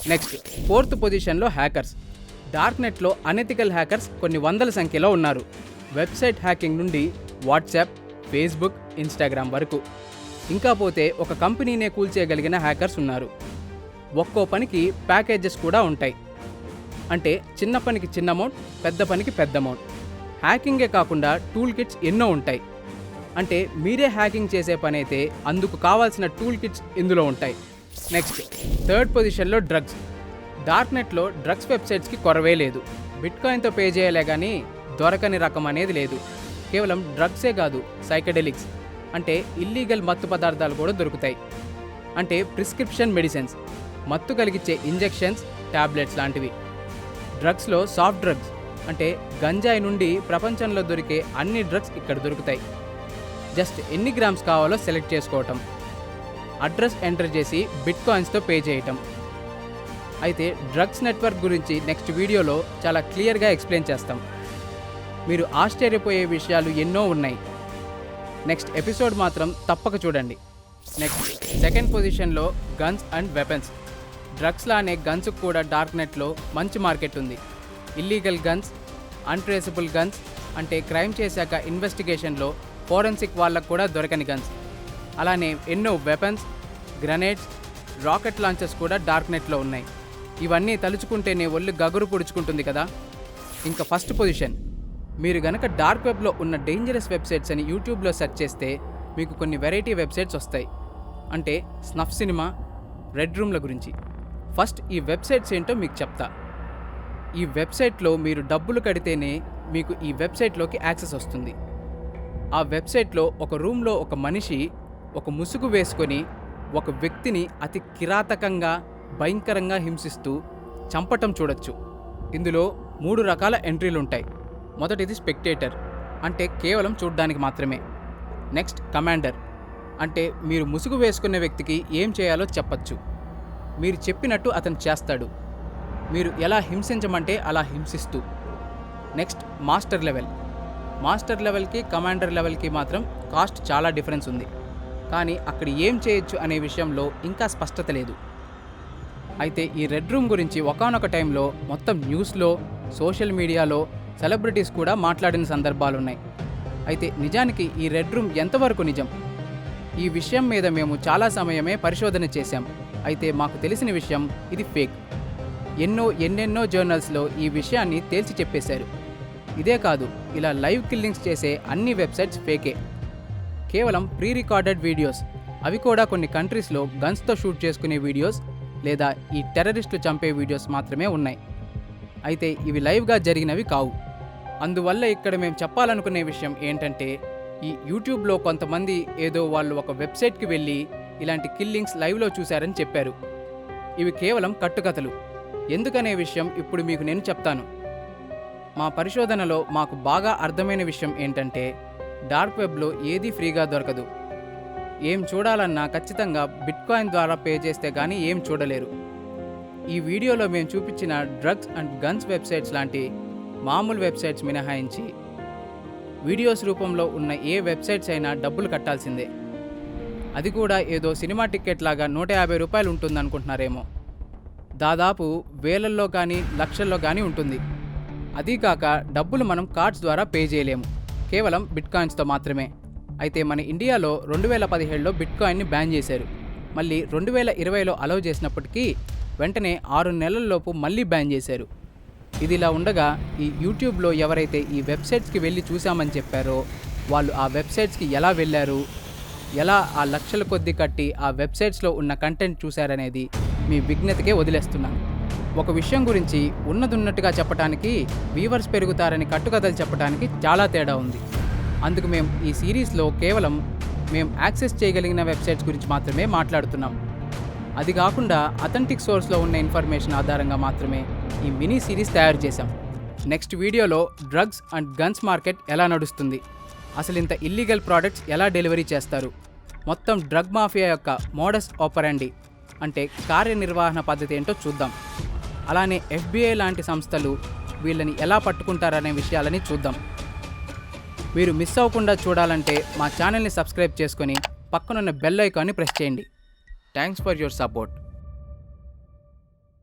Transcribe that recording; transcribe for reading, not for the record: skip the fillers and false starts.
Next 4th పొజిషన్లో hackers. డార్క్నెట్లో unethical hackers కొన్ని వందల సంఖ్యలో ఉన్నారు. వెబ్సైట్ హ్యాకింగ్ నుండి వాట్సాప్, ఫేస్బుక్, ఇన్స్టాగ్రామ్ వరకు. ఇంకా పోతే ఒక కంపెనీనే కూల్చేయగలిగిన హ్యాకర్స్ ఉన్నారు. ఒక్కో పనికి ప్యాకేజెస్ కూడా ఉంటాయి. అంటే చిన్న పనికి చిన్న అమౌంట్, పెద్ద పనికి పెద్ద అమౌంట్. హ్యాకింగే కాకుండా టూల్ కిట్స్ ఎన్నో ఉంటాయి. అంటే మీరే హ్యాకింగ్ చేసే పని అయితే అందుకు కావాల్సిన టూల్ కిట్స్ ఇందులో ఉంటాయి. నెక్స్ట్ 3rd పొజిషన్లో డ్రగ్స్. డార్క్నెట్లో డ్రగ్స్ వెబ్సైట్స్కి కొరవే లేదు. బిట్కాయిన్తో పే చేయలే కానీ దొరకని రకం అనేది లేదు. కేవలం డ్రగ్సే కాదు, సైకెడెలిక్స్ అంటే ఇల్లీగల్ మత్తు పదార్థాలు కూడా దొరుకుతాయి. అంటే ప్రిస్క్రిప్షన్ మెడిసిన్స్, మత్తు కలిగించే ఇంజెక్షన్స్, టాబ్లెట్స్ లాంటివి. డ్రగ్స్లో సాఫ్ట్ డ్రగ్స్ అంటే గంజాయి నుండి ప్రపంచంలో దొరికే అన్ని డ్రగ్స్ ఇక్కడ దొరుకుతాయి. జస్ట్ ఎన్ని గ్రామ్స్ కావాలో సెలెక్ట్ చేసుకోవటం, అడ్రస్ ఎంటర్ చేసి బిట్కాయిన్స్తో పే చేయటం. అయితే డ్రగ్స్ నెట్వర్క్ గురించి నెక్స్ట్ వీడియోలో చాలా క్లియర్గా ఎక్స్ప్లెయిన్ చేస్తాం. మీరు ఆశ్చర్యపోయే విషయాలు ఎన్నో ఉన్నాయి. నెక్స్ట్ ఎపిసోడ్ మాత్రం తప్పక చూడండి. నెక్స్ట్ 2nd పొజిషన్లో గన్స్ అండ్ వెపన్స్. డ్రగ్స్ లానే గన్స్కు కూడా డార్క్నెట్లో మంచి మార్కెట్ ఉంది. ఇల్లీగల్ గన్స్, అన్ట్రేసబుల్ గన్స్ అంటే క్రైమ్ చేశాక ఇన్వెస్టిగేషన్లో ఫోరెన్సిక్ వాళ్ళకు కూడా దొరకని గన్స్. అలానే ఎన్నో వెపన్స్, గ్రనేడ్స్, రాకెట్ లాంచర్స్ కూడా డార్క్నెట్లో ఉన్నాయి. ఇవన్నీ తలుచుకుంటేనే ఒళ్ళు గగురు పొడుచుకుంటుంది కదా. ఇంకా 1st పొజిషన్. మీరు గనక డార్క్ వెబ్లో ఉన్న డేంజరస్ వెబ్సైట్స్ అని యూట్యూబ్లో సెర్చ్ చేస్తే మీకు కొన్ని వెరైటీ వెబ్సైట్స్ వస్తాయి. అంటే స్నఫ్ సినిమా, రెడ్ రూమ్ల గురించి. ఫస్ట్ ఈ వెబ్సైట్స్ ఏంటో మీకు చెప్తా. ఈ వెబ్సైట్లో మీరు డబ్బులు కడితేనే మీకు ఈ వెబ్సైట్లోకి యాక్సెస్ వస్తుంది. ఆ వెబ్సైట్లో ఒక రూమ్లో ఒక మనిషి ఒక ముసుగు వేసుకొని ఒక వ్యక్తిని అతి కిరాతకంగా, భయంకరంగా హింసిస్తూ చంపటం చూడొచ్చు. ఇందులో 3 రకాల ఎంట్రీలు ఉంటాయి. మొదటిది స్పెక్టేటర్ అంటే కేవలం చూడ్డానికి మాత్రమే. నెక్స్ట్ కమాండర్ అంటే మీరు ముసుగు వేసుకునే వ్యక్తికి ఏం చేయాలో చెప్పచ్చు. మీరు చెప్పినట్టు అతను చేస్తాడు, మీరు ఎలా హింసించమంటే అలా హింసిస్తూ. Next master level. మాస్టర్ లెవెల్కి కమాండర్ లెవెల్కి మాత్రం కాస్ట్ చాలా డిఫరెన్స్ ఉంది. కానీ అక్కడ ఏం చేయొచ్చు అనే విషయంలో ఇంకా స్పష్టత లేదు. అయితే ఈ రెడ్ రూమ్ గురించి ఒకానొక టైంలో మొత్తం న్యూస్లో, సోషల్ మీడియాలో సెలబ్రిటీస్ కూడా మాట్లాడిన సందర్భాలున్నాయి. అయితే నిజానికి ఈ రెడ్ రూమ్ ఎంతవరకు నిజం? ఈ విషయం మీద మేము చాలా సమయమే పరిశోధన చేశాం. అయితే మాకు తెలిసిన విషయం ఇది ఫేక్. ఎన్నెన్నో జర్నల్స్లో ఈ విషయాన్ని తేల్చి చెప్పేశారు. ఇదే కాదు, ఇలా లైవ్ కిల్లింగ్స్ చేసే అన్ని వెబ్సైట్స్ ఫేకే. కేవలం ప్రీ రికార్డెడ్ వీడియోస్, అవి కూడా కొన్ని కంట్రీస్లో గన్స్తో షూట్ చేసుకునే వీడియోస్ లేదా ఈ టెర్రరిస్టులు చంపే వీడియోస్ మాత్రమే ఉన్నాయి. అయితే ఇవి లైవ్గా జరిగినవి కావు. అందువల్ల ఇక్కడ మేము చెప్పాలనుకునే విషయం ఏంటంటే, ఈ యూట్యూబ్లో కొంతమంది ఏదో వాళ్ళు ఒక వెబ్సైట్కి వెళ్ళి ఇలాంటి కిల్లింగ్స్ లైవ్లో చూశారని చెప్పారు. ఇవి కేవలం కట్టుకథలు. ఎందుకనే విషయం ఇప్పుడు మీకు నేను చెప్తాను. మా పరిశోధనలో మాకు బాగా అర్థమైన విషయం ఏంటంటే, డార్క్ వెబ్లో ఏదీ ఫ్రీగా దొరకదు. ఏం చూడాలన్నా ఖచ్చితంగా బిట్కాయిన్ ద్వారా పే చేస్తే కానీ ఏం చూడలేరు. ఈ వీడియోలో మేము చూపించిన డ్రగ్స్ అండ్ గన్స్ వెబ్సైట్స్ లాంటి మామూలు వెబ్సైట్స్ మినహాయించి వీడియోస్ రూపంలో ఉన్న ఏ వెబ్సైట్స్ అయినా డబ్బులు కట్టాల్సిందే. అది కూడా ఏదో సినిమా టికెట్ లాగా 150 రూపాయలు ఉంటుందనుకుంటున్నారేమో. దాదాపు వేలల్లో కానీ లక్షల్లో కానీ ఉంటుంది. అదీకాక డబ్బులు మనం కార్డ్స్ ద్వారా పే చేయలేము, కేవలం బిట్కాయిన్స్తో మాత్రమే. అయితే మన ఇండియాలో 2017లో బిట్కాయిన్ని బ్యాన్ చేశారు. మళ్ళీ 2020లో అలౌ చేసినప్పటికీ వెంటనే 6 నెలల్లోపు మళ్ళీ బ్యాన్ చేశారు. ఇదిలా ఉండగా ఈ యూట్యూబ్లో ఎవరైతే ఈ వెబ్సైట్స్కి వెళ్ళి చూసామని చెప్పారో వాళ్ళు ఆ వెబ్సైట్స్కి ఎలా వెళ్ళారు, ఎలా ఆ లక్షల కొద్దీ కట్టి ఆ వెబ్సైట్స్లో ఉన్న కంటెంట్ చూశారనేది మీ విజ్ఞతకే వదిలేస్తున్నాను. ఒక విషయం గురించి ఉన్నదున్నట్టుగా చెప్పడానికి, వ్యూవర్స్ పెరుగుతారని కట్టుకథలు చెప్పడానికి చాలా తేడా ఉంది. అందుకు మేము ఈ సిరీస్లో కేవలం మేము యాక్సెస్ చేయగలిగిన వెబ్సైట్స్ గురించి మాత్రమే మాట్లాడుతున్నాం. అది కాకుండా అథెంటిక్ సోర్స్లో ఉన్న ఇన్ఫర్మేషన్ ఆధారంగా మాత్రమే ఈ మినీ సిరీస్ తయారు చేశాం. నెక్స్ట్ వీడియోలో డ్రగ్స్ అండ్ గన్స్ మార్కెట్ ఎలా నడుస్తుంది, అసలు ఇంత ఇల్లీగల్ ప్రోడక్ట్స్ ఎలా డెలివరీ చేస్తారు, మొత్తం డ్రగ్ మాఫియా యొక్క మోడస్ ఆపరాండి అంటే కార్యనిర్వహణ పద్ధతి ఏంటో చూద్దాం. అలానే FBI లాంటి సంస్థలు వీళ్ళని ఎలా పట్టుకుంటారనే విషయాలని చూద్దాం. మీరు మిస్ అవ్వకుండా చూడాలంటే మా ఛానల్ని సబ్స్క్రైబ్ చేసుకొని పక్కనున్న బెల్ ఐకాన్ని ప్రెస్ చేయండి. Thanks for your support.